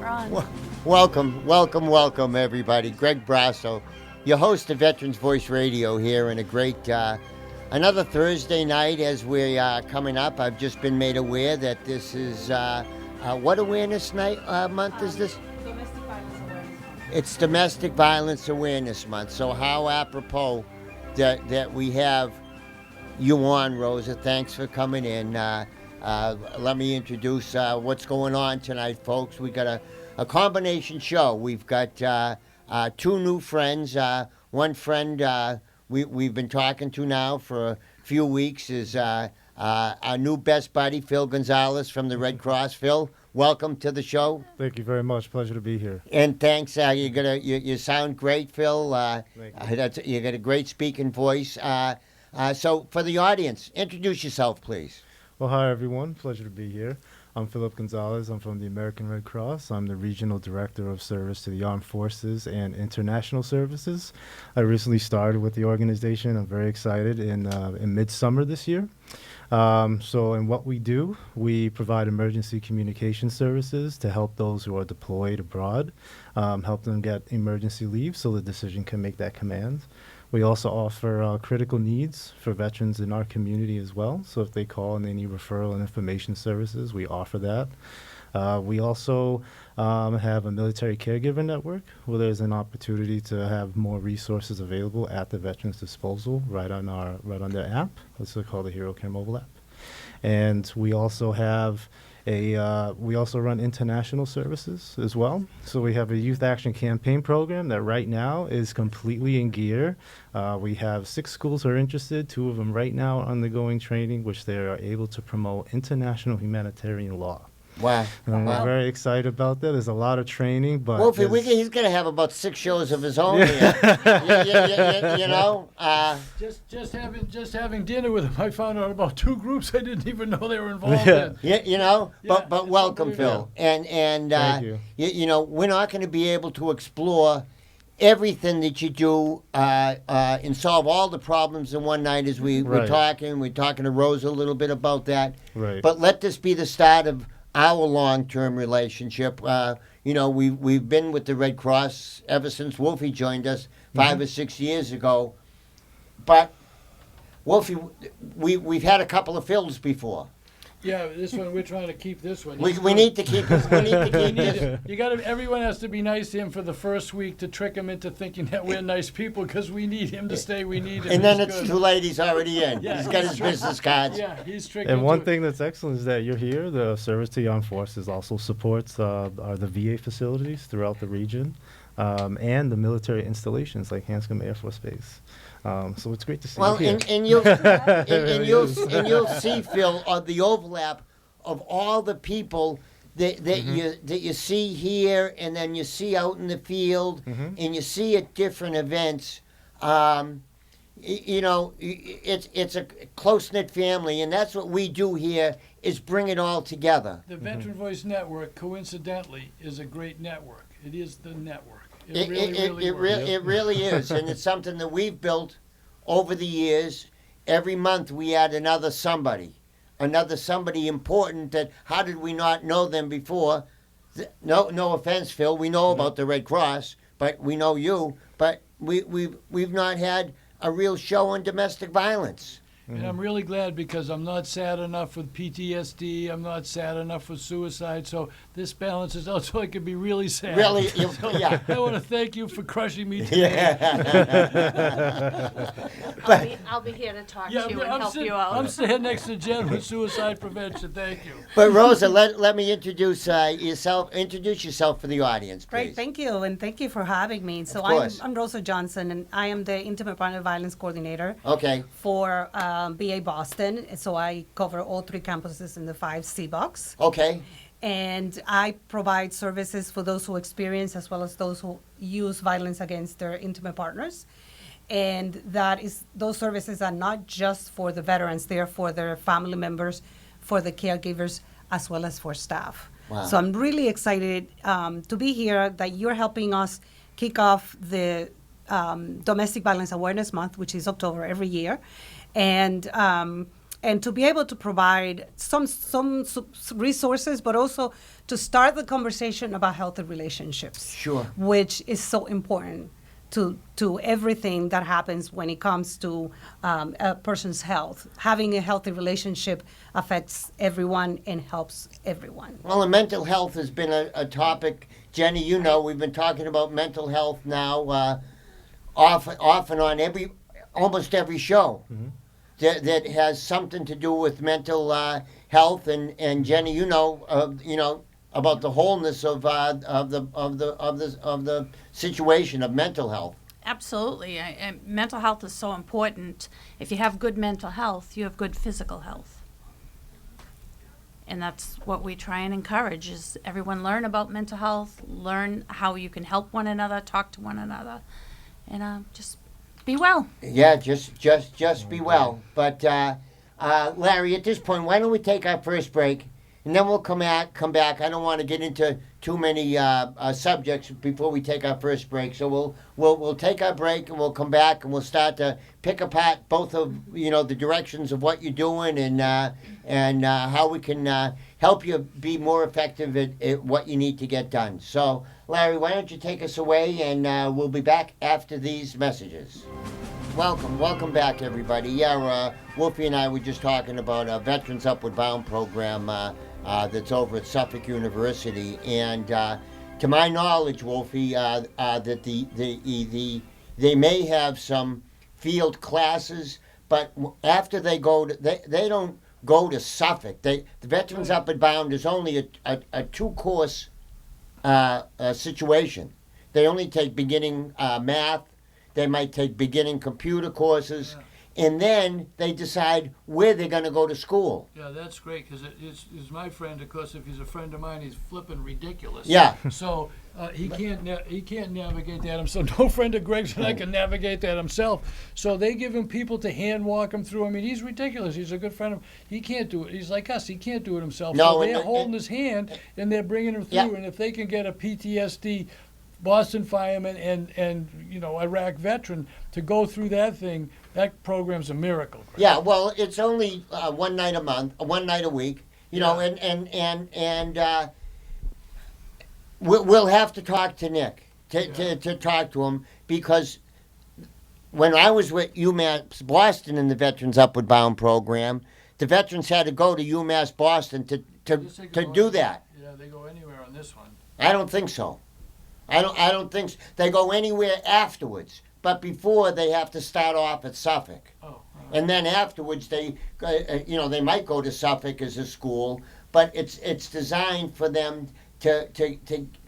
We're on. Welcome, everybody. Greg Brasso, your host of Veterans Voice Radio here, and a great another Thursday night as we are coming up. I've just been made aware that this is what awareness night month is this? Domestic Violence Awareness Month. It's Domestic Violence Awareness Month. So how apropos that we have you on, Rosa. Thanks for coming in. Let me introduce what's going on tonight, folks. We got a combination show. We've got two new friends. One friend we've been talking to now for a few weeks is our new best buddy, Phil Gonzalez from the Red Cross. Phil, welcome to the show. Thank you very much. Pleasure to be here. And thanks. You sound great, Phil. Thank you. You got a great speaking voice. So for the audience, introduce yourself, please. Well, hi, everyone. Pleasure to be here. I'm Philip Gonzalez. I'm from the American Red Cross. I'm the Regional Director of Service to the Armed Forces and International Services. I recently started with the organization. I'm very excited in midsummer this year. So in what we do, we provide emergency communication services to help those who are deployed abroad, help them get emergency leave so the decision can make that command. We also offer critical needs for veterans in our community as well. So if they call and they need referral and information services, we offer that. We also have a military caregiver network where there's an opportunity to have more resources available at the veteran's disposal right on their app. That's called the Hero Care mobile app. And we also have we also run international services as well. So we have a youth action campaign program that right now is completely in gear. We have 6 schools who are interested. 2 of them right now are undergoing training, which they are able to promote international humanitarian law. Wow. And we're very excited about that. There's a lot of training, but Wolfie, he's going to have about 6 shows of his own here. you know? Just having dinner with him, I found out about 2 groups I didn't even know they were involved Yeah. in. You know? Yeah, But it's welcome, unbelievable. Phil. And Thank you. you know, we're not going to be able to explore everything that you do and solve all the problems in one night as we're Right. talking. We're talking to Rosa a little bit about that. Right. But let this be the start of our long-term relationship. You know, we've been with the Red Cross ever since Wolfie joined us 5 or 6 years ago. But Wolfie, we've had a couple of Phils before. Yeah, this one we're trying to keep this one. We need to keep this. We need to keep this. You got to. Everyone has to be nice to him for the first week to trick him into thinking that we're nice people because we need him to stay. We need him. And then He's it's good. too late. He's already in. Yeah, He's got he's his tricked. business cards. Yeah, he's tricked. And one into it. thing that's excellent is that you're here. The Service to the Armed Forces also supports the VA facilities throughout the region, and the military installations like Hanscom Air Force Base. So it's great to see Well, you here. and you'll really you'll is. you'll see, Phil, the overlap of all the people that you see here, and then you see out in the field, and you see at different events. You know, it's a close knit family, and that's what we do here: is bring it all together. The Veteran Voice Network, coincidentally, is a great network. It is the network. It really is, and it's something that we've built over the years. Every month we add another somebody important. That how did we not know them before? No offense, Phil. We know about the Red Cross, but we know you. But we've not had a real show on domestic violence. And I'm really glad because I'm not sad enough with PTSD. I'm not sad enough with suicide. So this balances out so I can be really sad. Really, I want to thank you for crushing me today. I'll be here to talk to you and I'm help sitting, you out. I'm sitting next to Jen with suicide prevention. Thank you. But Rosa, let me introduce yourself. Introduce yourself for the audience, please. Great, thank you, and thank you for having me. So course. I'm Rosa Johnson, and I am the Intimate Partner Violence Coordinator Okay. for BA Boston. So I cover all 3 campuses in the 5 CBOCs. Okay. And I provide services for those who experience as well as those who use violence against their intimate partners. And those services are not just for the veterans, they're for their family members, for the caregivers, as well as for staff. Wow. So I'm really excited to be here, that you're helping us kick off the Domestic Violence Awareness Month, which is October every year. And and to be able to provide some resources, but also to start the conversation about healthy relationships. Sure. Which is so important to everything that happens when it comes to a person's health. Having a healthy relationship affects everyone and helps everyone. Well, and mental health has been a topic. Jenny, you know, we've been talking about mental health now off and on almost every show that has something to do with mental health. And Jenny, you know about the wholeness of the situation of mental health. Absolutely. Mental health is so important. If you have good mental health, you have good physical health. And that's what we try and encourage is everyone learn about mental health, learn how you can help one another, talk to one another, and just be well. Yeah, just be well. But Larry, at this point, why don't we take our first break, and then we'll come back. I don't want to get into too many subjects before we take our first break. So we'll take our break, and we'll come back, and we'll start to pick apart both of the directions of what you're doing and how we can help you be more effective at what you need to get done. So, Larry, why don't you take us away, and we'll be back after these messages. Welcome back, everybody. Yeah, Wolfie and I were just talking about a Veterans Upward Bound program that's over at Suffolk University, and to my knowledge, Wolfie, that they may have some field classes, but after they go to, they don't go to Suffolk. The Veterans Upward Bound is only a 2-course situation. They only take beginning math. They might take beginning computer courses, and then they decide where they're going to go to school. Yeah, that's great, because it's my friend, of course, if he's a friend of mine, he's flipping ridiculous. Yeah. So he can't navigate that himself. No friend of Greg's and I can navigate that himself. So they give him people to hand walk him through. I mean, he's ridiculous. He's a good friend of him. He can't do it. He's like us. He can't do it himself. No, so they're holding his hand, and they're bringing him through. Yeah. And if they can get a PTSD Boston fireman and Iraq veteran to go through that thing, that program's a miracle. Greg. Yeah, well, it's only one night a week, and we'll have to talk to Nick to talk to him, because when I was with UMass Boston in the Veterans Upward Bound program, the veterans had to go to UMass Boston to do that. Yeah, they go anywhere on this one. I don't think so. I don't think so. They go anywhere afterwards, but before they have to start off at Suffolk. Oh. And then afterwards, they might go to Suffolk as a school, but it's designed for them to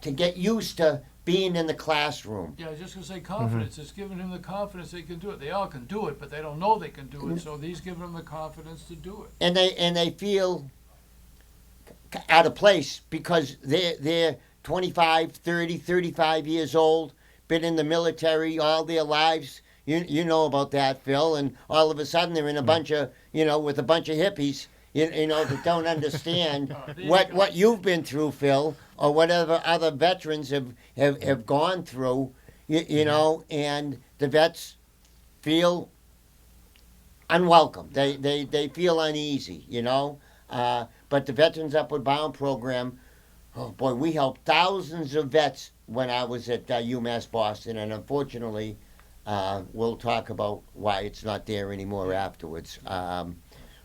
get used to being in the classroom. Yeah, I was just going to say confidence. It's giving him the confidence they can do it. They all can do it, but they don't know they can do it. So these give them the confidence to do it. And they feel out of place because they're 25, 30, 35 years old, been in the military all their lives. You know about that, Phil. And all of a sudden they're in a bunch of, with a bunch of hippies, that don't understand what you've been through, Phil, or whatever other veterans have gone through, and the vets feel unwelcome. They feel uneasy, But the Veterans Upward Bound program, oh boy, we helped thousands of vets when I was at UMass Boston, and unfortunately, we'll talk about why it's not there anymore afterwards.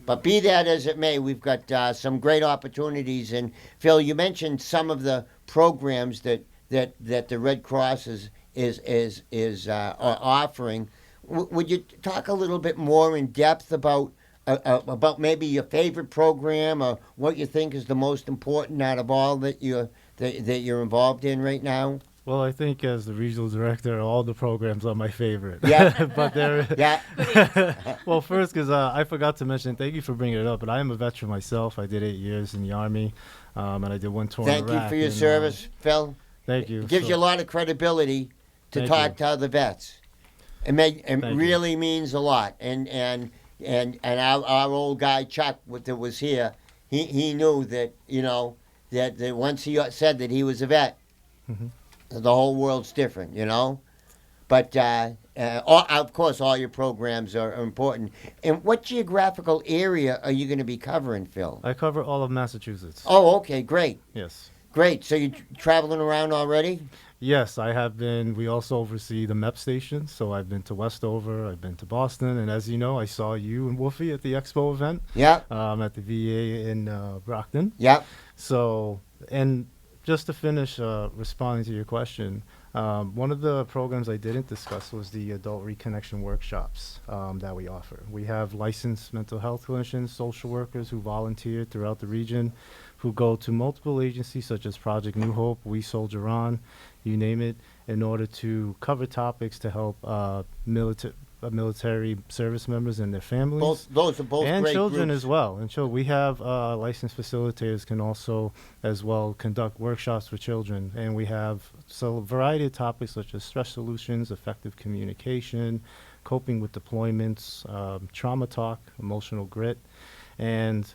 But be that as it may, we've got some great opportunities. And Phil, you mentioned some of the programs that the Red Cross is offering. Would you talk a little bit more in depth about maybe your favorite program, or what you think is the most important out of all that you're involved in right now? Well, I think as the regional director, all the programs are my favorite. Yeah. But they're Yeah. well, first, because I forgot to mention, thank you for bringing it up, but I am a veteran myself. I did 8 years in the Army, and I did one tour in Thank you Iraq, for your and, service, Phil. Thank you. It gives you a lot of credibility to Thank talk you. to other vets. It really means a lot. And our old guy Chuck that was here, he knew that that once he said that he was a vet, the whole world's different, But of course, all your programs are important. And what geographical area are you going to be covering, Phil? I cover all of Massachusetts. Oh, okay, great, Yes. great. So you're traveling around already? Yes, I have been. We also oversee the MEP station, so I've been to Westover, I've been to Boston, and as you know, I saw you and Wolfie at the Expo event Yeah, at the VA in Brockton. yeah. So, and just to finish responding to your question, one of the programs I didn't discuss was the adult reconnection workshops that we offer. We have licensed mental health clinicians, social workers who volunteer throughout the region, who go to multiple agencies such as Project New Hope, We Soldier On, you name it, in order to cover topics to help military service members and their families. Those are both And great children groups. as well. And so we have licensed facilitators can also as well conduct workshops for children. And we have a variety of topics such as stress solutions, effective communication, coping with deployments, trauma talk, emotional grit. And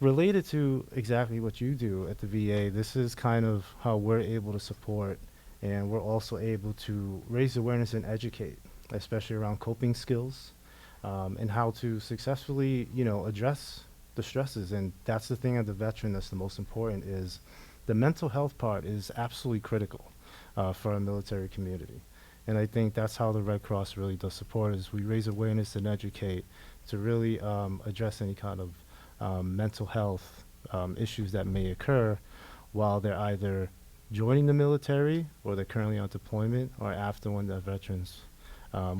related to exactly what you do at the VA, this is kind of how we're able to support, and we're also able to raise awareness and educate, especially around coping skills, and how to successfully, address the stresses. And that's the thing of the veteran that's the most important, is the mental health part is absolutely critical for our military community. And I think that's how the Red Cross really does support, is we raise awareness and educate to really address any kind of mental health issues that may occur while they're either joining the military or they're currently on deployment or after when they're veterans,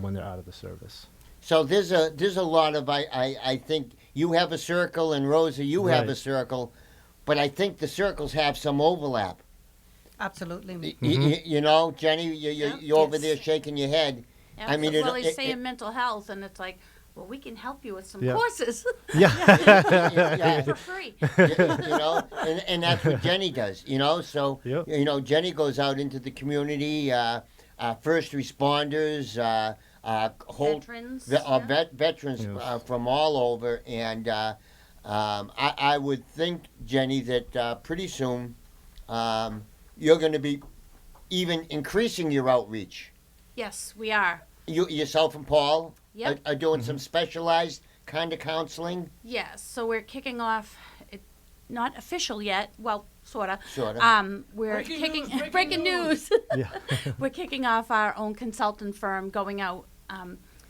when they're out of the service. So there's a lot of I think you have a circle and Rosa you have a Right. circle, but I think the circles have some overlap. Absolutely. You know, Jenny, you're over Yes. there shaking your head. I mean, well, he's it- saying mental health, and it's like, well, we can help you with some Yeah. courses Yeah. for free. you know, and that's what Jenny does. You know, so Yep. you know, Jenny goes out into the community, first responders, Veterans. veterans Yes. from all over, and I would think, Jenny, that pretty soon you're going to be even increasing your outreach. Yes, we are. Yourself and Paul Yep. are doing some specialized kind of counseling, Yes, so we're kicking off. Not official yet. Well, sorta. sort of. We're Breaking kicking news, breaking breaking news. news. Yeah. We're kicking off our own consultant firm, going out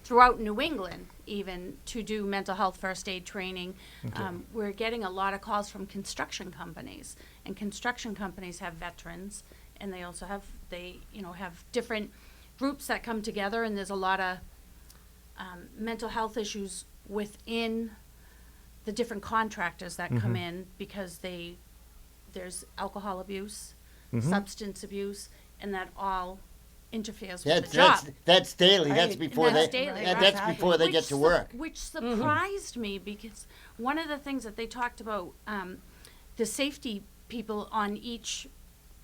throughout New England, even to do mental health first aid training. We're getting a lot of calls from construction companies, and construction companies have veterans, and they also have have different groups that come together, and there's a lot of mental health issues within the different contractors that come in, because there's alcohol abuse, substance abuse, and that all interferes with the job. That's daily. That's Right. before And that's they. daily, and right. That's before they get to work. Which surprised me, because one of the things that they talked about, the safety people on each,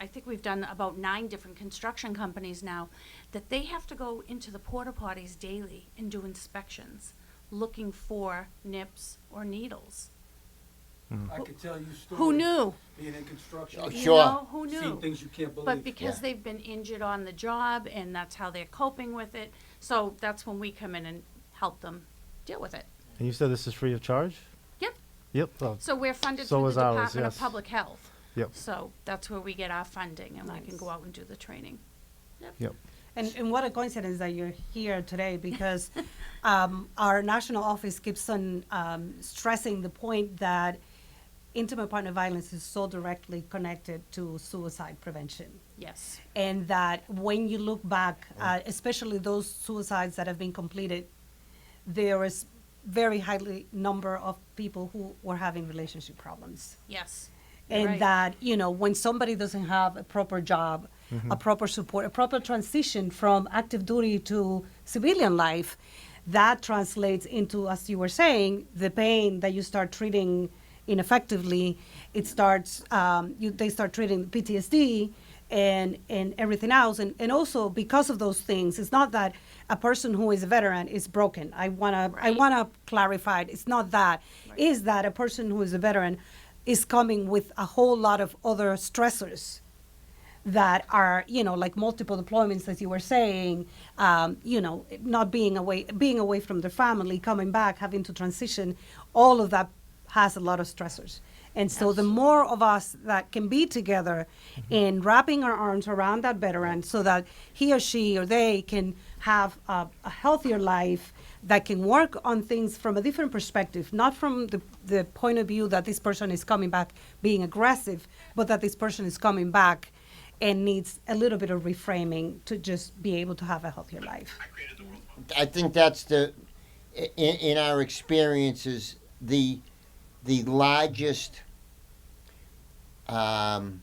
I think we've done about 9 different construction companies now, that they have to go into the porta potties daily and do inspections, looking for nips or needles. I could tell you stories. Who knew? Being in construction, Oh, You Sure. know, who seen knew? things you can't believe. But because Yeah. they've been injured on the job, and that's how they're coping with it, so that's when we come in and help them deal with it. And you said this is free of charge? Yep. Yep. Oh, So we're funded So through the is ours, Department of yes. Public Health. Yep. So that's where we get our funding, and we can go out and do the training. Yep. And what a coincidence that you're here today, because our national office keeps on stressing the point that intimate partner violence is so directly connected to suicide prevention. Yes. And that when you look back, especially those suicides that have been completed, there is very highly number of people who were having relationship problems. Yes. You're And right. that, when somebody doesn't have a proper job, a proper support, a proper transition from active duty to civilian life, that translates into, as you were saying, the pain that you start treating ineffectively. It starts, they start treating PTSD and everything else. And also because of those things, it's not that a person who is a veteran is broken. I wanna clarify it. It's not that. Is that a person who is a veteran is coming with a whole lot of other stressors that are, like multiple deployments, as you were saying, not being away from their family, coming back, having to transition, all of that has a lot of stressors. And so the more of us that can be together in wrapping our arms around that veteran so that he or she or they can have a healthier life, that can work on things from a different perspective, not from the point of view that this person is coming back being aggressive, but that this person is coming back and needs a little bit of reframing to just be able to have a healthier life. I think that's in our experiences, the largest, I'm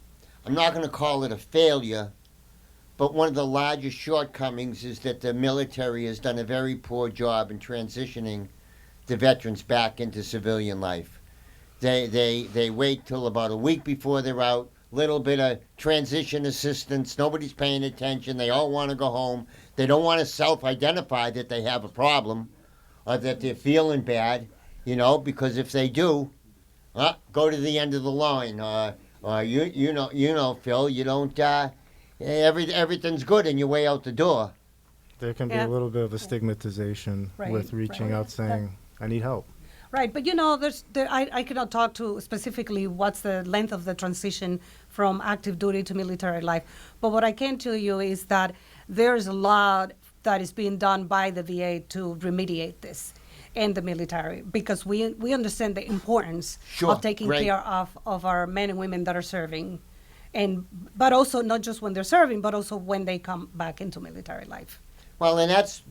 not going to call it a failure, but one of the largest shortcomings is that the military has done a very poor job in transitioning the veterans back into civilian life. They wait till about a week before they're out, little bit of transition assistance, nobody's paying attention, they all want to go home. They don't want to self-identify that they have a problem or that they're feeling bad, because if they do, go to the end of the line. You know, Phil, you don't, everything's good on your way out the door. There can be Yeah. a little bit of a stigmatization Right, with reaching right. out saying, I need help. Right, but I cannot talk to specifically what's the length of the transition from active duty to military life. But what I can tell you is that there's a lot that is being done by the VA to remediate this in the military, because we understand the importance Sure, of taking great. care of our men and women that are serving, but also not just when they're serving, but also when they come back into military life. Well, and that's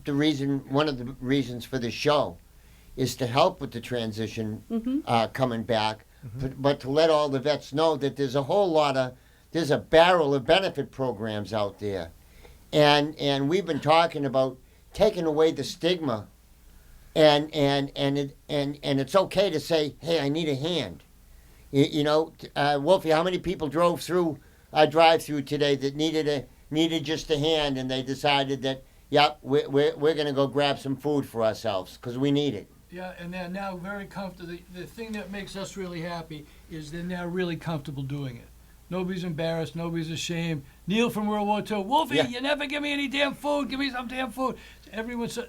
one of the reasons for the show, is to help with the transition coming back, but to let all the vets know that there's a barrel of benefit programs out there. And we've been talking about taking away the stigma, and it's okay to say, hey, I need a hand. Wolfie, how many people drove through our drive-through today that needed just a hand, and they decided that, yep, we're going to go grab some food for ourselves because we need it. Yeah, and they're now very comfortable. The thing that makes us really happy is they're now really comfortable doing it. Nobody's embarrassed. Nobody's ashamed. Neil from World War II. Wolfie, Yeah. you never give me any damn food. Give me some damn food.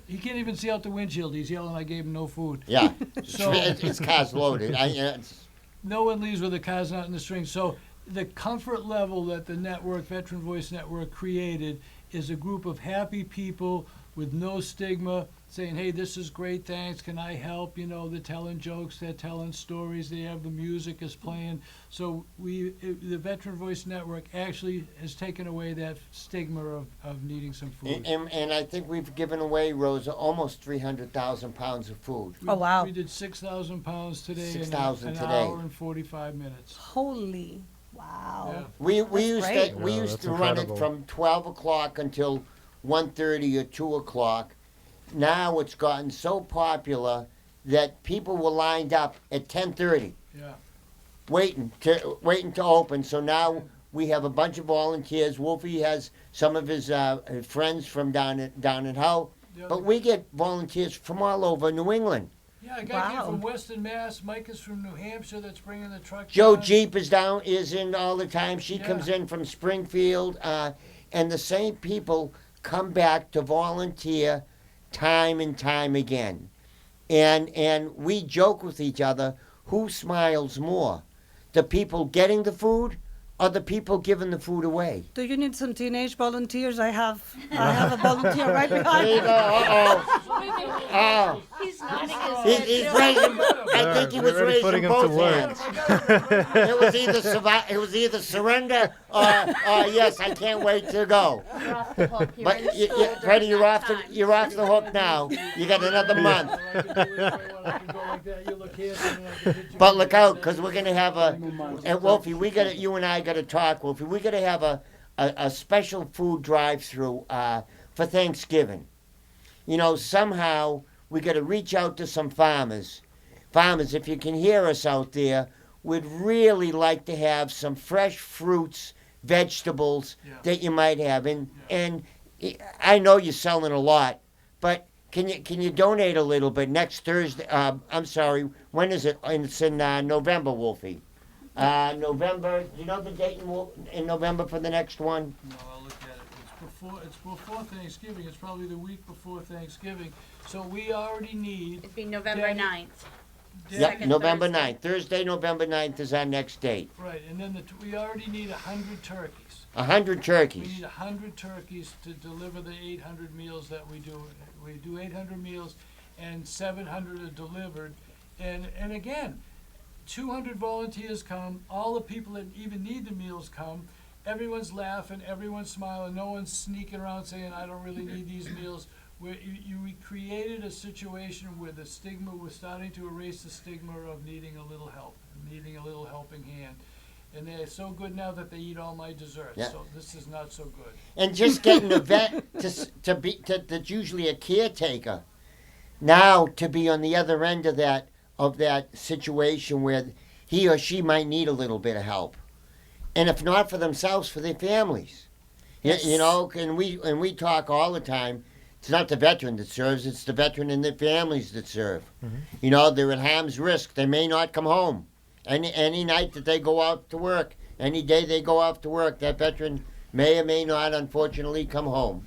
He can't even see out the windshield. He's yelling, I gave him no food. Yeah, So- his car's loaded. No one leaves with the car's not in the string. So the comfort level that the network, Veteran Voice Network, created is a group of happy people with no stigma, saying, hey, this is great, thanks, can I help? They're telling jokes, they're telling stories, they have the music is playing. So the Veteran Voice Network actually has taken away that stigma of needing some food. And I think we've given away, Rosa, almost 300,000 pounds of food. Oh, wow. We did 6,000 pounds today 6,000 in an today. hour and 45 minutes. Holy, wow. Yeah. We That's used great. to we Yeah, used that's to run it incredible. from 12 o'clock until 1:30 or 2 o'clock. Now it's gotten so popular that people were lined up at 10:30 Yeah. waiting to open. So now we have a bunch of volunteers. Wolfie has some of his friends from down at Hull, Yeah. but we get volunteers from all over New England. Yeah, a guy came Wow. from Western Mass. Mike is from New Hampshire that's bringing the truck Joe down. Jeep is in all the time. She Yeah. comes in from Springfield, and the same people come back to volunteer time and time again. And we joke with each other, who smiles more? The people getting the food or the people giving the food away? Do you need some teenage volunteers? I have a volunteer right There behind you me. go. Uh-oh. He's nodding his Oh. He's raising, I think he was We're already putting raising him to both work. hands. It was either surrender or yes, I can't wait to go. You're off the hook. You're But in school Freddie, during that time. you're off the hook now. You got another month. But look out, because we're gonna have and Wolfie, you and I gotta talk, Wolfie. We gotta have a special food drive-through for Thanksgiving. Somehow we gotta reach out to some farmers. Farmers, if you can hear us out there, we'd really like to have some fresh fruits, vegetables Yeah. that you might have, and I know you're selling a lot, but can you donate a little bit next Thursday? I'm sorry, when is it? It's in November, Wolfie. November, do you know the date in November for the next one? No, I'll look at it. It's before Thanksgiving. It's probably the week before Thanksgiving. So we already need. It'd be November Danny- 9th. Yep, Second November Thursday. 9th. Thursday, November 9th is our next date. Right, and then we already need 100 turkeys. 100 We turkeys. need 100 turkeys to deliver the 800 meals that we do. We do 800 meals, and 700 are delivered. And again, 200 volunteers come. All the people that even need the meals come. Everyone's laughing, everyone's smiling. No one's sneaking around saying, "I don't really need these meals." We created a situation where the stigma, we're starting to erase the stigma of needing a little help, needing a little helping hand. And they're so good now that they eat all my desserts. Yeah. So this is not so good. And just getting a vet that's usually a caretaker, now to be on the other end of that situation where he or she might need a little bit of help, and if not for themselves, for their families. You know, and we talk all the time. It's not the veteran that serves; it's the veteran and their families that serve. You know, they're at harm's risk. They may not come home. Any night that they go out to work, any day they go out to work, that veteran may or may not, unfortunately, come home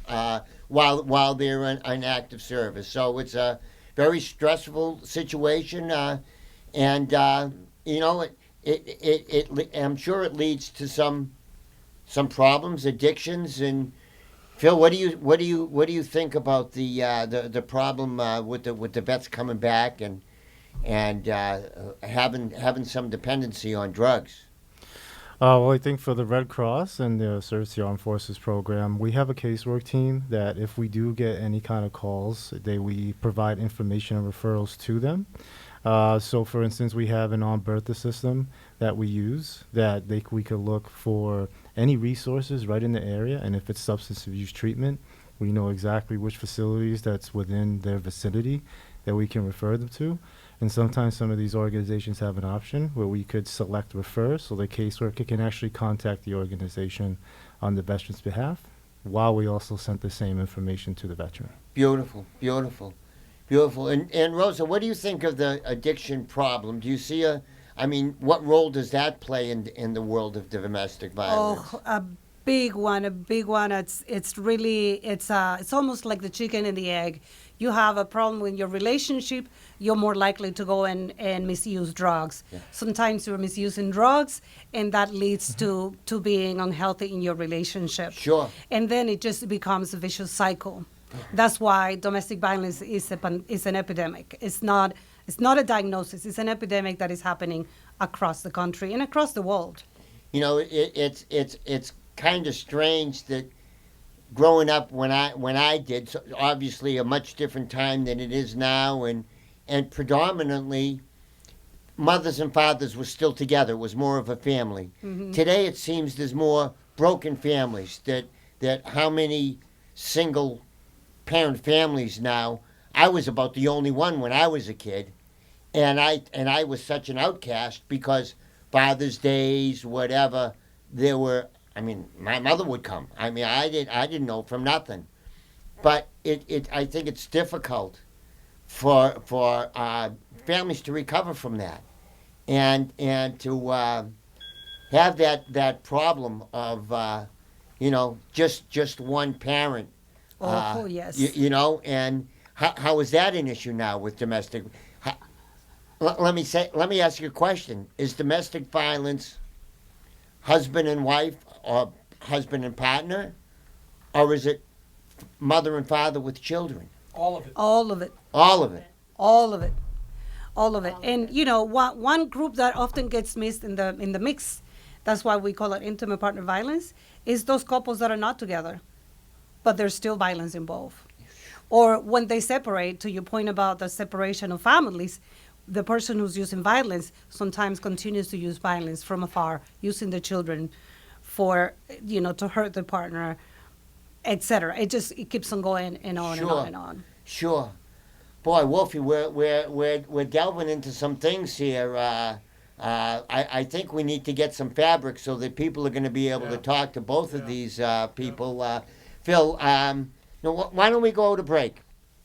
while they're in active service. So it's a very stressful situation, and you know, I'm sure it leads to some problems, addictions, and Phil, what do you think about the problem with the vets coming back and having some dependency on drugs? Well, I think for the Red Cross and the Service to the Armed Forces program, we have a casework team that if we do get any kind of calls, we provide information and referrals to them. So, for instance, we have an on-Bertha system that we use that we could look for any resources right in the area, and if it's substance abuse treatment, we know exactly which facilities that's within their vicinity that we can refer them to. And sometimes some of these organizations have an option where we could select refer, so the caseworker can actually contact the organization on the veteran's behalf, while we also sent the same information to the veteran. Beautiful, beautiful, beautiful. And Rosa, what do you think of the addiction problem? Do you see what role does that play in the world of domestic violence? Oh, a big one. It's really, it's almost like the chicken and the egg. You have a problem with your relationship, you're more likely to go and misuse drugs. Yeah. Sometimes you're misusing drugs, and that leads to being unhealthy in your relationship. Sure. And then it just becomes a vicious cycle. That's why domestic violence is an epidemic. It's not a diagnosis. It's an epidemic that is happening across the country and across the world. You know, it's kind of strange that growing up when I did, so obviously a much different time than it is now, and predominantly mothers and fathers were still together. It was more of a family. Mm-hmm. Today it seems there's more broken families. That how many single parent families now? I was about the only one when I was a kid, and I was such an outcast because Father's Days, whatever, there were. I mean, my mother would come. I mean, I didn't know from nothing, but I think it's difficult for families to recover from that, and to have that problem of just one parent. Oh, yes. You know, and how is that an issue now with domestic? Let me ask you a question: is domestic violence husband and wife, or husband and partner, or is it mother and father with children? All of it. All of it. All of it. All of it. All of it. And one group that often gets missed in the mix, that's why we call it intimate partner violence, is those couples that are not together, but there's still violence involved. Or when they separate, to your point about the separation of families, the person who's using violence sometimes continues to use violence from afar, using the children for, to hurt the partner, etc. It keeps on going and on and on and on. Sure. Boy, Wolfie, we're delving into some things here. I think we need to get some fabric so that people are going to be able to talk to both of these people. Phil, why don't we go to break?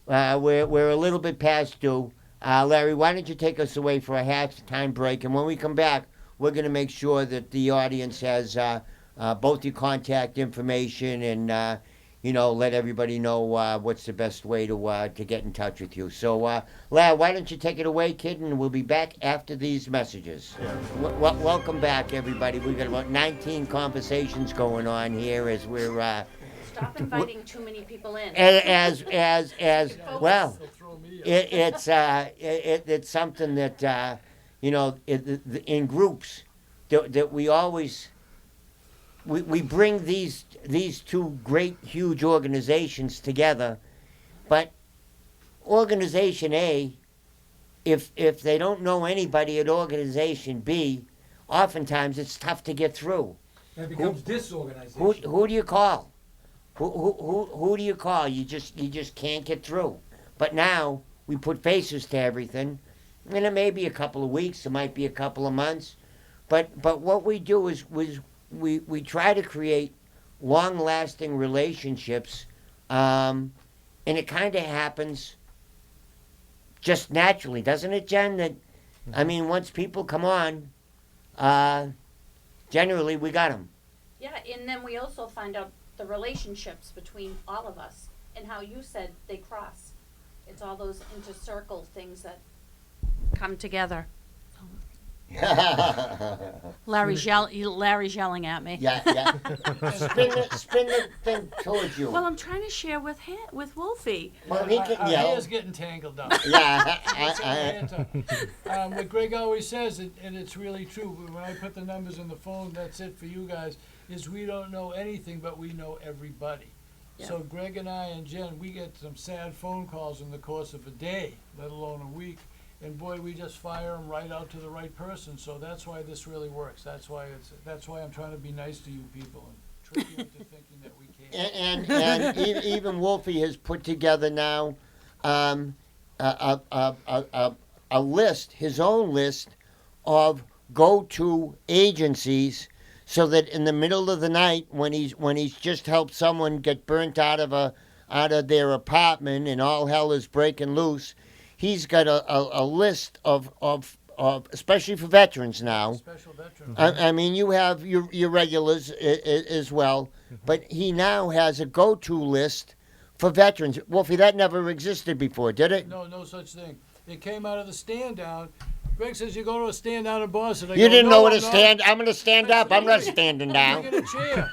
We're a little bit past due. Larry, why don't you take us away for a half-time break, and when we come back, we're going to make sure that the audience has both your contact information and let everybody know what's the best way to get in touch with you. So, Lad, why don't you take it away, kid, and we'll be back after these messages. Yeah. Welcome back, everybody. We've got about 19 conversations going on here as we're Stop inviting too many people in. as well. They'll throw me out. It's something that in groups that we always we bring these two great huge organizations together, but organization A, if they don't know anybody at organization B, oftentimes it's tough to get through. That becomes disorganization. Who do you call? Who do you call? You just can't get through. But now we put faces to everything, and it may be a couple of weeks, it might be a couple of months, but what we do is we try to create long-lasting relationships, and it kind of happens just naturally, doesn't it, Jen? That I mean, once people come on, generally we got them. Yeah, and then we also find out the relationships between all of us and how you said they cross. It's all those intercircle things that come together. Larry's yelling at me. Yeah. Spin the thing towards you. Well, I'm trying to share with Wolfie. Well, he can Our yell. hair's getting tangled up. Yeah, What Greg always says, and it's really true, when I put the numbers in the phone, that's it for you guys, is we don't know anything, but we know everybody. Yeah. So Greg and I and Jen, we get some sad phone calls in the course of a day, let alone a week. And boy, we just fire them right out to the right person. So that's why this really works. That's why I'm trying to be nice to you people and trick you into thinking that we can't. and even Wolfie has put together now a list, his own list of go-to agencies, so that in the middle of the night, when he's just helped someone get burnt out of their apartment and all hell is breaking loose, he's got a list of especially for veterans now. Special veteran. I mean, you have your regulars as well, but he now has a go-to list for veterans. Wolfie, that never existed before, did it? No such thing. It came out of the stand down. Greg says you go to a stand down in Boston. I You go, didn't "No, know where to I'm not." stand. I'm going to stand up. I'm not standing down. Get a chair.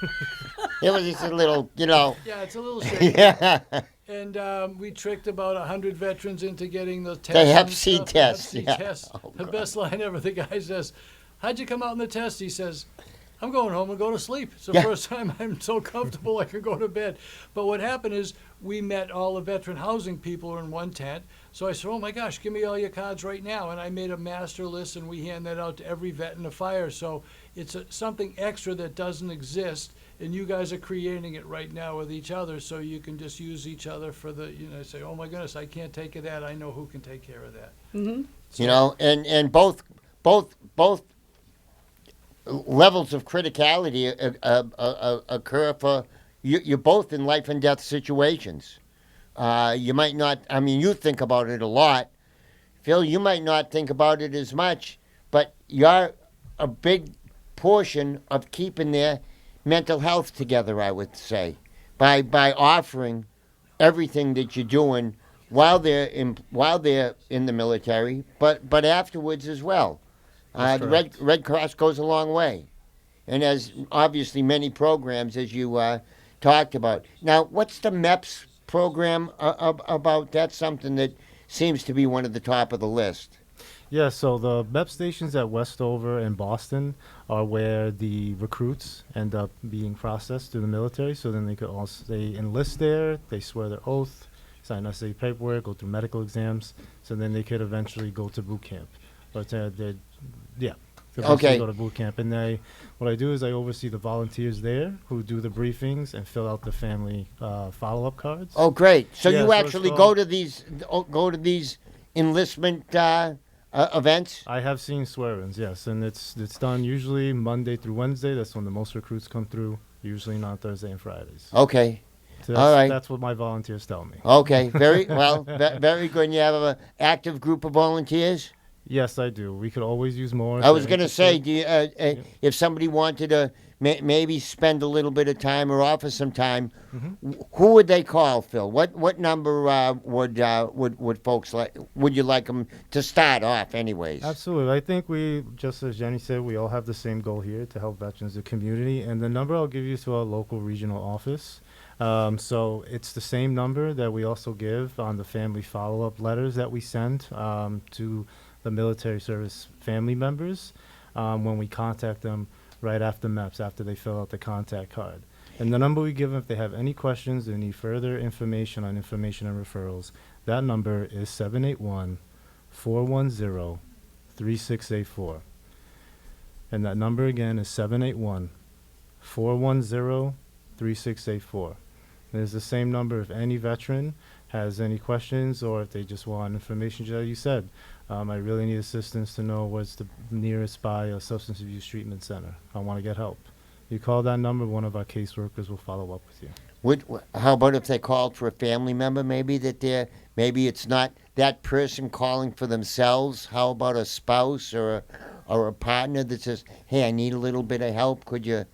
It was just a little, Yeah, it's a little shaky. yeah. And we tricked about 100 veterans into getting the test. The Hep and C stuff, the test, Hep C yeah. test. Oh, The God. best line ever. The guy says, "How'd you come out in the test?" He says, "I'm going home and go to sleep. It's the Yeah. first time I'm so comfortable I can go to bed." But what happened is we met all the veteran housing people in one tent. So I said, "Oh my gosh, give me all your cards right now." And I made a master list and we hand that out to every vet in the fire. So it's something extra that doesn't exist. And you guys are creating it right now with each other, so you can just use each other for the, say, "Oh my goodness, I can't take care of that. I know who can take care of that." You know, and both levels of criticality occur for you're both in life and death situations. You might not. I mean, you think about it a lot, Phil. You might not think about it as much, but you're a big portion of keeping their mental health together, I would say, by offering everything that you're doing while they're in the military, but afterwards as well. That's The correct. Red Cross goes a long way, and as obviously many programs as you talked about. Now, what's the MEPS program about? That's something that seems to be one of the top of the list. Yeah, so the MEP stations at Westover and Boston are where the recruits end up being processed through the military. So then they enlist there, they swear their oath, sign necessary paperwork, go through medical exams. So then they could eventually go to boot camp. But they Okay. go to boot camp, and what I do is I oversee the volunteers there who do the briefings and fill out the family follow-up cards. Oh, great! So Yeah, you so it's actually called- go to these enlistment events. I have seen swear-ins, yes, and it's done usually Monday through Wednesday. That's when the most recruits come through. Usually not Thursday and Fridays. Okay. So all right. That's what my volunteers tell me. Okay, very well, very good. And you have an active group of volunteers. Yes, I do. We could always use more. I if was they're going to say, interested. do you, if somebody wanted to maybe spend a little bit of time or offer some time, who would they call, Phil? What number would folks like? Would you like them to start off, anyways? Absolutely. I think we, just as Jenny said, we all have the same goal here to help veterans in the community. And the number I'll give you is to our local regional office. So it's the same number that we also give on the family follow-up letters that we send to the military service family members when we contact them right after MEPS, after they fill out the contact card. And the number we give them if they have any questions or need further information on information and referrals, that number is 781-410-3684. And that number again is 781-410-3684. There's the same number if any veteran has any questions or if they just want information, as you said. I really need assistance to know what's the nearest by a substance abuse treatment center. I want to get help. You call that number, one of our caseworkers will follow up with you. How about if they called for a family member? Maybe maybe it's not that person calling for themselves. How about a spouse or a partner that says, "Hey, I need a little bit of help. Could you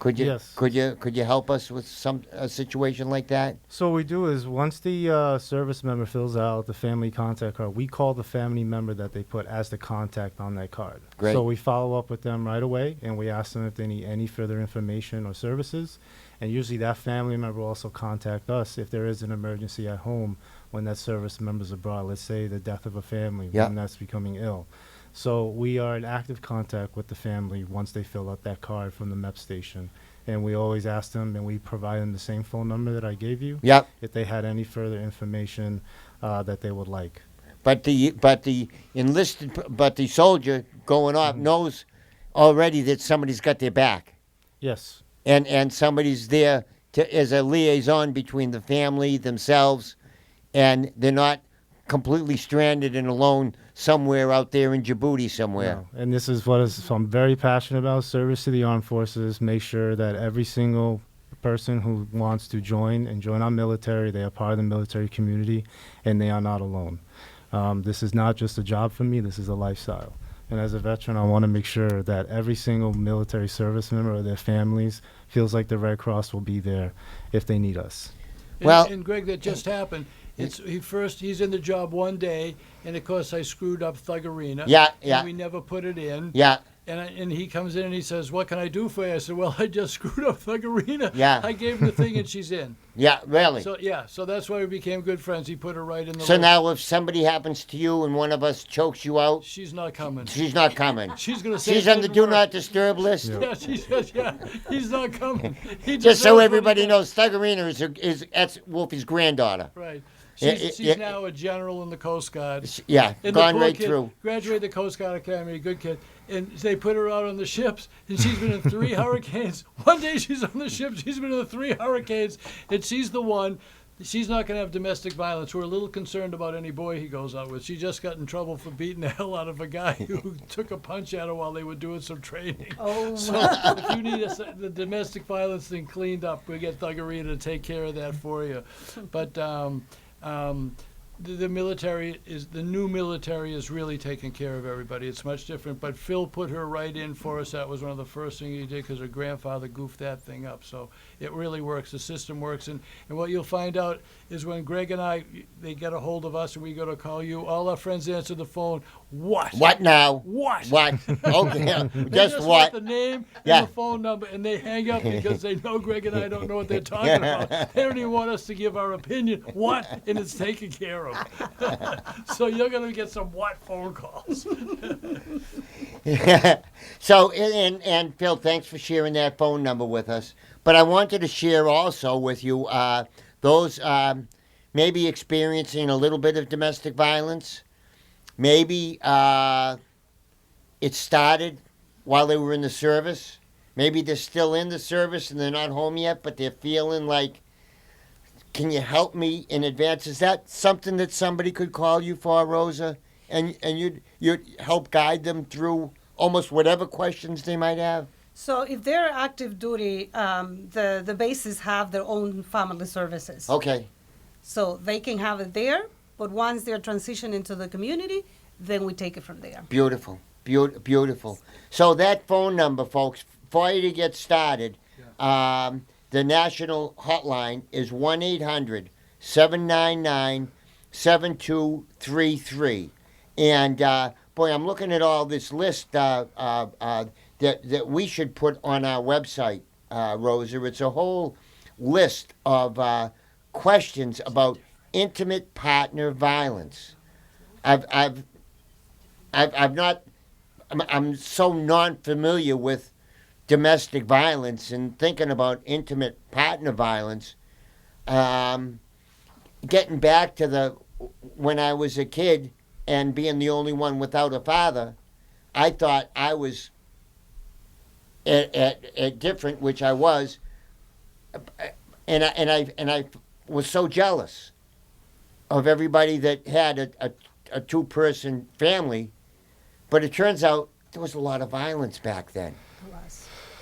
Yes. could you help us with a situation like that?" So what we do is once the service member fills out the family contact card, we call the family member that they put as the contact on that card. Great. So we follow up with them right away, and we ask them if they need any further information or services. And usually that family member will also contact us if there is an emergency at home when that service member's abroad. Let's say the death of a family, Yeah. when that's becoming ill. So we are in active contact with the family once they fill out that card from the MEP station. And we always ask them, and we provide them the same phone number that I gave you, Yep. if they had any further information that they would like. But the soldier going off knows already that somebody's got their back, Yes. and somebody's there as a liaison between the family themselves, and they're not completely stranded and alone somewhere out there in Djibouti somewhere. No. And this is I'm very passionate about, service to the armed forces. Make sure that every single person who wants to join our military, they are part of the military community, and they are not alone. This is not just a job for me, this is a lifestyle. And as a veteran, I want to make sure that every single military service member or their families feels like the Red Cross will be there if they need us. Well- and Greg, that just happened. He's in the job one day, and of course I screwed up Thug Arena. Yeah, yeah. And we never put it in. Yeah. And he comes in and he says, "What can I do for you?" I said, "Well, I just screwed up Thug Arena." Yeah. I gave him the thing, and she's in. Yeah, really. So that's why we became good friends. He put her right in the. So list. now if somebody happens to you and one of us chokes you out, She's not coming. she's not coming. She's gonna say She's it on the didn't do work. not disturb list. Yeah, she says, yeah, he's not coming. He Just so knows what everybody he knows, does. Thuggerina is that's Wolfie's granddaughter. Right. Yeah, She's yeah. now a general in the Coast Guard. Yeah, And gone the poor right kid through. graduated the Coast Guard Academy, a good kid. And they put her out on the ships, and she's been in 3 hurricanes. One day she's on the ship, she's been in the 3 hurricanes, and she's the one. She's not going to have domestic violence. We're a little concerned about any boy he goes out with. She just got in trouble for beating the hell out of a guy who took a punch at her while they were doing some training. Oh, So if you need the domestic violence thing cleaned up, we get Thuggerina to take care of that for you. But the military the new military is really taking care of everybody. It's much different. But Phil put her right in for us. That was one of the first things he did because her grandfather goofed that thing up. So it really works. The system works. And what you'll find out is when Greg and they get a hold of us and we go to call you, all our friends answer the phone. What? What now? What? What? Okay, They just want what? the name Yeah. and the phone number, and they hang up because they know Greg and I don't know what they're talking about. They don't even want us to give our opinion. What? And it's taken care of. So you're going to get some what phone calls. So, and Phil, thanks for sharing that phone number with us. But I wanted to share also with you those maybe experiencing a little bit of domestic violence. Maybe it started while they were in the service. Maybe they're still in the service and they're not home yet, but they're feeling like, can you help me in advance? Is that something that somebody could call you for, Rosa? And you'd help guide them through almost whatever questions they might have? so if they're active duty, the bases have their own family services. Okay. So they can have it there, but once they're transitioned into the community, then we take it from there. Beautiful. Beautiful. So that phone number, folks, for you to get started, the national hotline is 1-800-799-7233. And, boy, I'm looking at all this list that we should put on our website, Rosa. It's a whole list of questions about intimate partner violence. I'm so non-familiar with domestic violence and thinking about intimate partner violence. Getting back to when I was a kid and being the only one without a father, I thought I was at different, which I was, and I was so jealous of everybody that had a two-person family. But it turns out there was a lot of violence back then.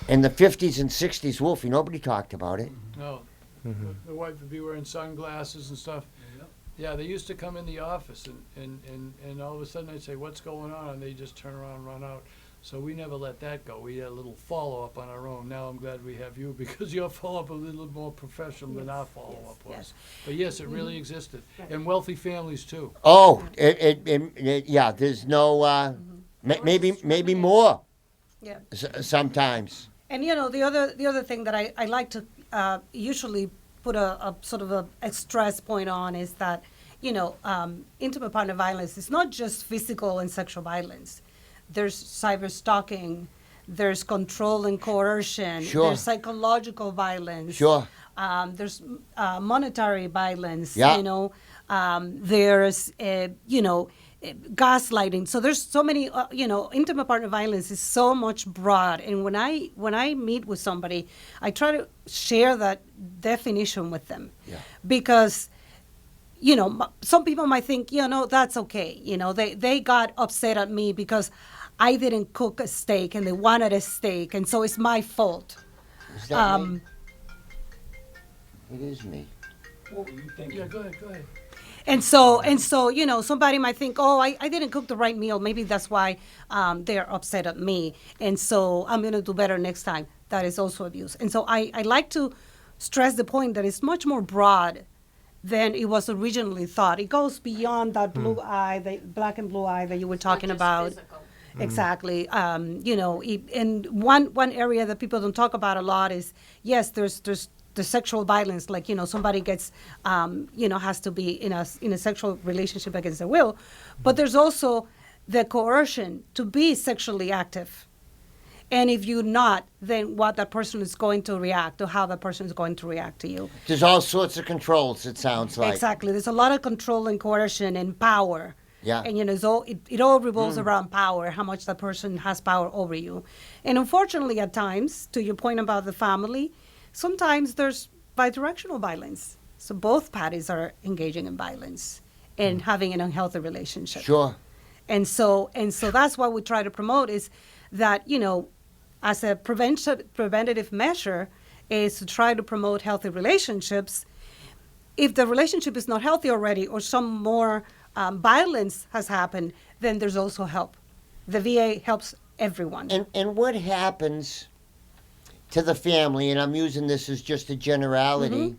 In the 50s and 60s, Wolfie, nobody talked about it. No. The wife would be wearing sunglasses and stuff. Yeah, they used to come in the office and all of a sudden I'd say, what's going on? And they just turn around and run out. So we never let that go. We had a little follow-up on our own. Now I'm glad we have you because your follow-up was a little more professional than our follow-up was. yes. But yes, it really existed. And wealthy families too. Oh, yeah, there's no, maybe more Yeah. sometimes. And you know, the other thing that I like to usually put a sort of a stress point on is that, you know, intimate partner violence is not just physical and sexual violence. There's cyber stalking, there's control and coercion, Sure. there's psychological violence, Sure. there's monetary violence, Yeah. you know, there's, you know, gaslighting. So there's so many, you know, intimate partner violence is so much broad. And when I meet with somebody, I try to share that definition with them. Yeah. Because, you know, some people might think, you know, that's okay. You know, they got upset at me because I didn't cook a steak and they wanted a steak. And so it's my fault. Is that me? It is me. What were you thinking? Yeah, go ahead. And so, you know, somebody might think, oh, I didn't cook the right meal. Maybe that's why they're upset at me. And so I'm going to do better next time. That is also abuse. And so I like to stress the point that it's much more broad than it was originally thought. It goes beyond that blue eye, the black and blue eye that you were talking about. Exactly. You know, and one area that people don't talk about a lot is, yes, there's the sexual violence, like, you know, somebody gets, you know, has to be in a sexual relationship against their will. But there's also the coercion to be sexually active. And if you're not, then what that person is going to react, or how that person is going to react to you. There's all sorts of controls, it sounds like. Exactly. There's a lot of control and coercion and power. Yeah. And, you know, it all revolves around power, how much that person has power over you. And unfortunately, at times, to your point about the family, sometimes there's bidirectional violence. So both parties are engaging in violence and having an unhealthy relationship. Sure. And so that's what we try to promote is that, you know, as a preventative measure is to try to promote healthy relationships. If the relationship is not healthy already or some more violence has happened, then there's also help. The VA helps everyone. And what happens to the family, and I'm using this as just a generality,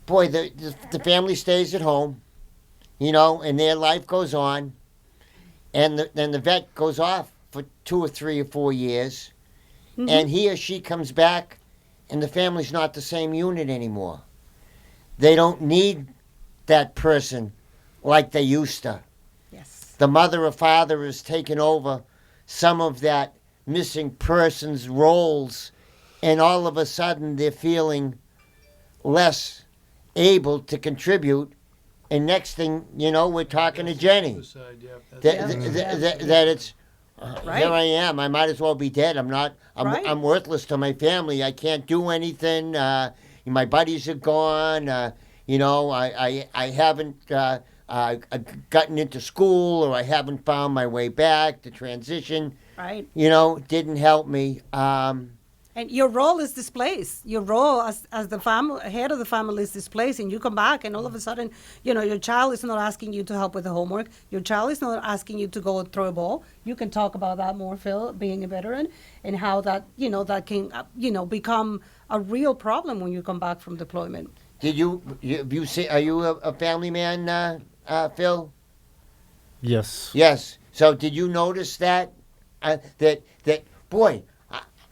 boy, the family stays at home, you know, and their life goes on, and then the vet goes off for 2 or 3 or 4 years, and he or she comes back, and the family's not the same unit anymore. They don't need that person like they used to. Yes. The mother or father has taken over some of that missing person's roles, and all of a sudden they're feeling less able to contribute. And next thing you know, we're talking to Jenny. Suicide, yeah. That it's Right. here I am. I might as well be dead. Right. I'm worthless to my family. I can't do anything. My buddies are gone. You know, I haven't gotten into school, or I haven't found my way back. The transition, Right. you know, didn't help me. And your role is displaced. Your role as the head of the family is displaced, and you come back, and all of a sudden, your child is not asking you to help with the homework. Your child is not asking you to go throw a ball. You can talk about that more, Phil, being a veteran, and how that that can become a real problem when you come back from deployment. Did you see? Are you a family man, Phil? Yes. Yes. So did you notice that that boy?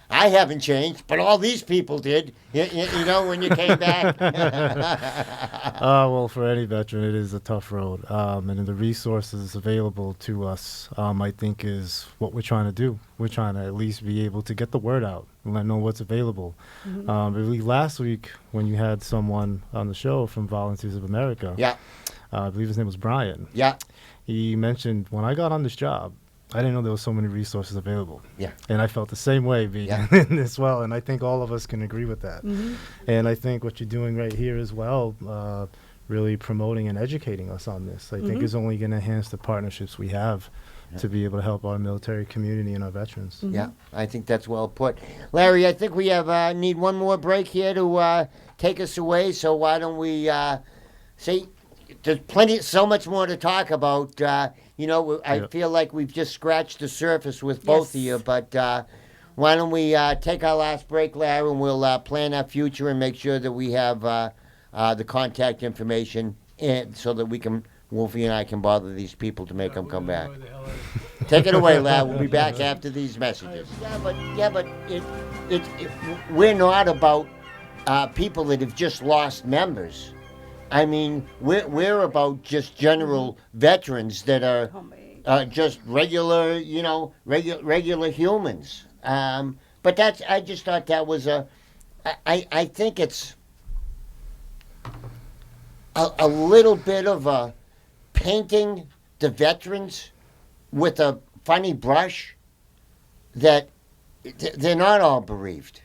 I haven't changed, but all these people did. When you came back. Well, for any veteran, it is a tough road. And the resources available to us, I think, is what we're trying to do. We're trying to at least be able to get the word out and let know what's available. I believe last week when you had someone on the show from Volunteers of America, Yeah. I believe his name was Brian. Yeah. He mentioned, when I got on this job, I didn't know there was so many resources available. Yeah. And I felt the same way being Yeah. in this well, and I think all of us can agree with that. And I think what you're doing right here as well, really promoting and educating us on this, I think is only going to enhance the partnerships we have to be able to help our military community and our veterans. Yeah, I think that's well put. Larry, I think we have need one more break here to take us away. So why don't we see? There's so much more to talk about. I feel like we've just scratched the surface with both of you. But why don't we take our last break, Larry, and we'll plan our future and make sure that we have the contact information so that we can, Wolfie and I can bother these people to make them come back. Take it away, lad. We'll be back after these messages. Yeah, but we're not about people that have just lost members. I mean, we're about just general veterans that are just regular, regular humans. But I just thought that was I think it's a little bit of a painting the veterans with a funny brush that they're not all bereaved.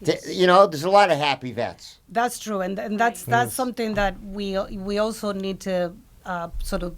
Yes. There's a lot of happy vets. That's true, and that's something that we also need to sort of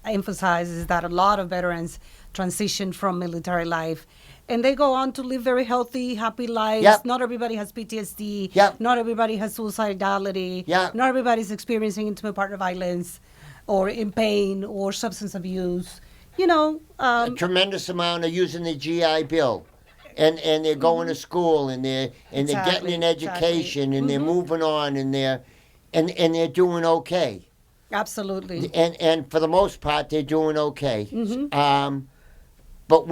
emphasize, is that a lot of veterans transition from military life, and they go on to live very healthy, happy lives. Yep. Not everybody has PTSD. Yep. Not everybody has suicidality. Yep. Not everybody's experiencing intimate partner violence, or in pain, or substance abuse. A tremendous amount of using the GI Bill. And they're going to school, and they're getting an education, and they're moving on, and they're doing okay. Absolutely. And for the most part, they're doing okay. But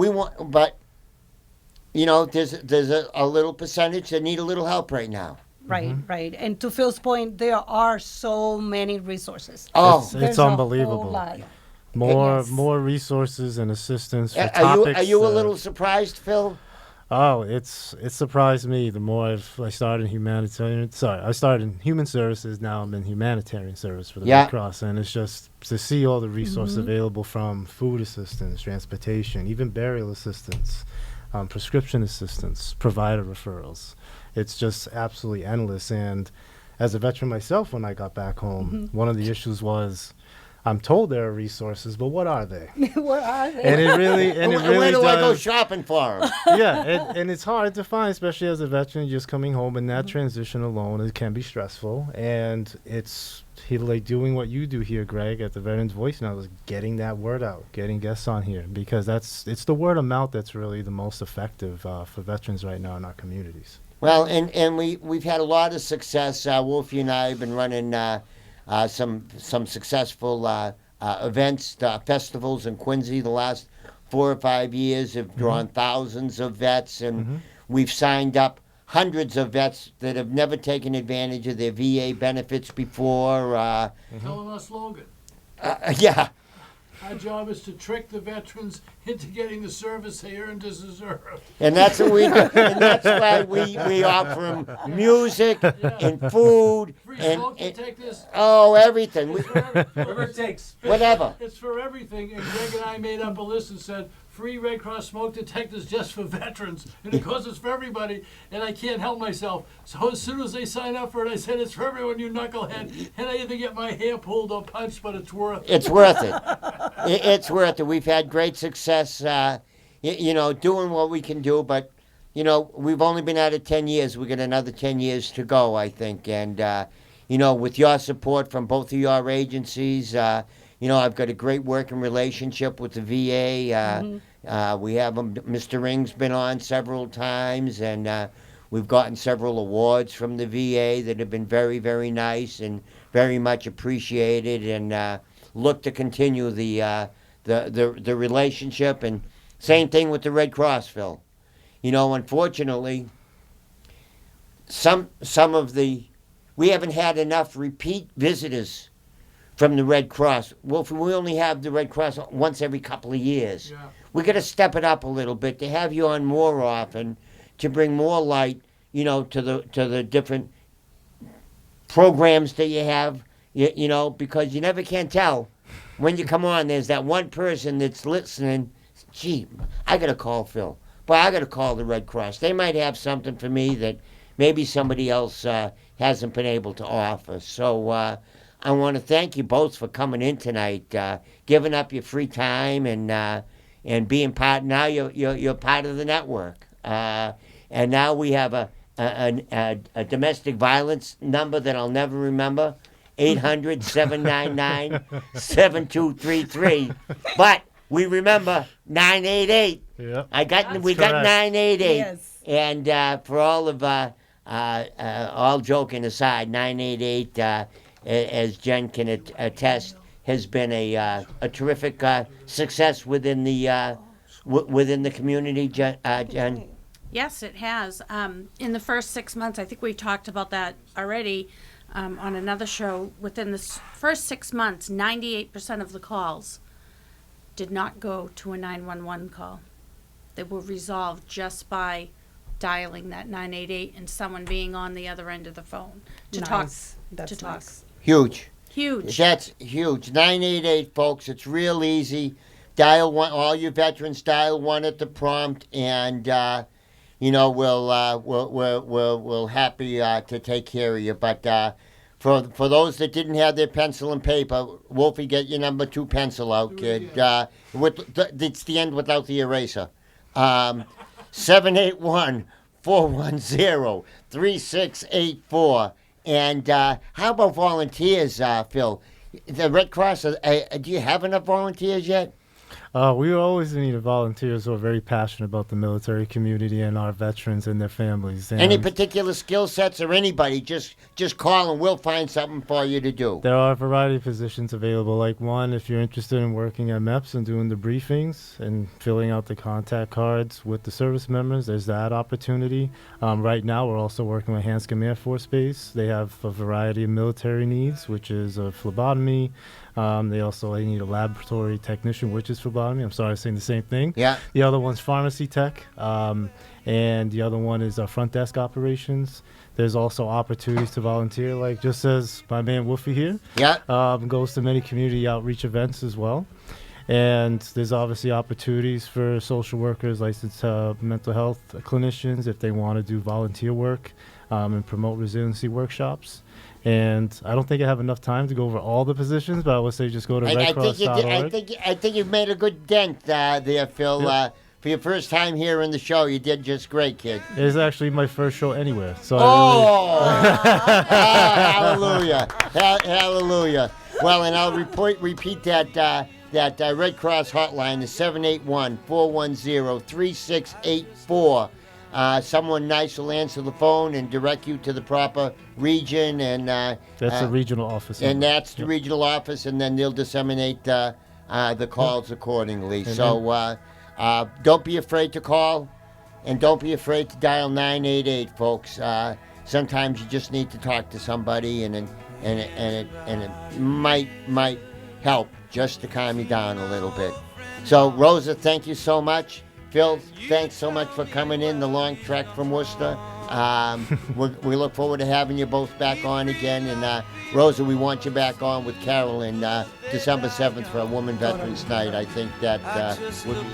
there's a little percentage that need a little help right now. Right, right. And to Phil's point, there are so many resources. Oh, It's There's a whole unbelievable. lot. More Yes. more resources and assistance for are topics. you a little surprised, Phil? Oh, it surprised me. The more I started in humanitarian. I started in human services. Now I'm in humanitarian service for the Yeah. Red Cross, and it's just to see all the resources available, from food assistance, transportation, even burial assistance, prescription assistance, provider referrals. It's just absolutely endless. And as a veteran myself, when I got back home, one of the issues was, I'm told there are resources, but what are they? What are they? And it really Where do I go does. shopping for them? Yeah, and it's hard to find, especially as a veteran just coming home, and that transition alone, it can be stressful. And it's like doing what you do here, Greg, at the Veterans Voice now, is getting that word out, getting guests on here, because it's the word of mouth that's really the most effective for veterans right now in our communities. Well, and we've had a lot of success. Wolfie and I have been running some successful events, festivals in Quincy the last 4 or 5 years. Have drawn thousands of vets, and we've signed up hundreds of vets that have never taken advantage of their VA benefits before. Tell them our slogan. Yeah. Our job is to trick the veterans into getting the service they earned and deserve. And that's what we do. And that's why we offer them music and food Free and smoke detectors. everything. Whatever it takes. Whatever. It's for everything. And Greg and I made up a list and said, free Red Cross smoke detectors just for veterans. And of course it's for everybody, and I can't help myself. So as soon as they sign up for it, I said, it's for everyone, you knucklehead. And I either get my hair pulled or punched, but it's worth it. It's worth it. It's worth it. We've had great success, doing what we can do, but you know, we've only been at it 10 years. We got another 10 years to go, I think. And, you know, with your support from both of your agencies, you know, I've got a great working relationship with the VA. We have Mr. Ring's been on several times, and we've gotten several awards from the VA that have been very, very nice and very much appreciated, and look to continue the relationship. And same thing with the Red Cross, Phil. You know, unfortunately, some of we haven't had enough repeat visitors from the Red Cross. Well, if we only have the Red Cross once every couple of years. Yeah. We got to step it up a little bit to have you on more often, to bring more light, you know, to the different programs that you have, you know, because you never can tell when you come on. There's that one person that's listening. Gee, I got to call Phil. Boy, I got to call the Red Cross. They might have something for me that maybe somebody else hasn't been able to offer. So I want to thank you both for coming in tonight, giving up your free time, and being part. Now you're part of the network, and now we have a domestic violence number that I'll never remember, 800-799-7233. But we remember 988. Yep. We got correct. 988. Yes. And for all of all joking aside, 988, as Jen can attest, has been a terrific success within the community. Jen. Yes, it has. In the first 6 months, I think we talked about that already on another show. Within the first 6 months, 98% of the calls did not go to a 911 call. They were resolved just by dialing that 988 and someone being on the other end of the phone to Nice. talk. That's to talk. nice. Huge. Huge. That's huge. 988, folks. It's real easy. Dial one. All you veterans dial one at the prompt, and you know we'll happy to take care of you. But for those that didn't have their pencil and paper, Wolfie, get your number 2 pencil out, kid. It's the end without the eraser. 781-410-3684. And how about volunteers, Phil? The Red Cross, do you have enough volunteers yet? We always need volunteers who are very passionate about the military community and our veterans and their families. And Any particular skill sets or anybody, just call and we'll find something for you to do. there are a variety of positions available. Like one, if you're interested in working at MEPS and doing the briefings and filling out the contact cards with the service members, there's that opportunity. Right now, we're also working with Hanscom Air Force Base. They have a variety of military needs, which is a phlebotomy. They need a laboratory technician, which is phlebotomy. I'm sorry, I'm saying the same thing. Yeah. The other one's pharmacy tech, and the other one is front desk operations. There's also opportunities to volunteer, like just as my man Wolfie here. Yeah. Goes to many community outreach events as well. And there's obviously opportunities for social workers, licensed mental health clinicians, if they want to do volunteer work and promote resiliency workshops. And I don't think I have enough time to go over all the positions, but I would say just go to redcross.org. I think you've made a good dent there, Phil. Yep. For your first time here in the show, you did just great, kid. It's actually my first show anywhere. So Hallelujah. Hallelujah. Well, and I'll repeat that Red Cross hotline is 781-410-3684. Someone nice will answer the phone and direct you to the proper region, and that's the regional office. and that's the regional office, and then they'll disseminate the calls accordingly. And So don't be afraid to call, and don't be afraid to dial 988, folks. Sometimes you just need to talk to somebody, and it might help just to calm you down a little bit. So Rosa, thank you so much. Phil, thanks so much for coming in the long trek from Worcester. We look forward to having you both back on again. And Rosa, we want you back on with Carolyn December 7th for a Woman Veterans Night. I think that would be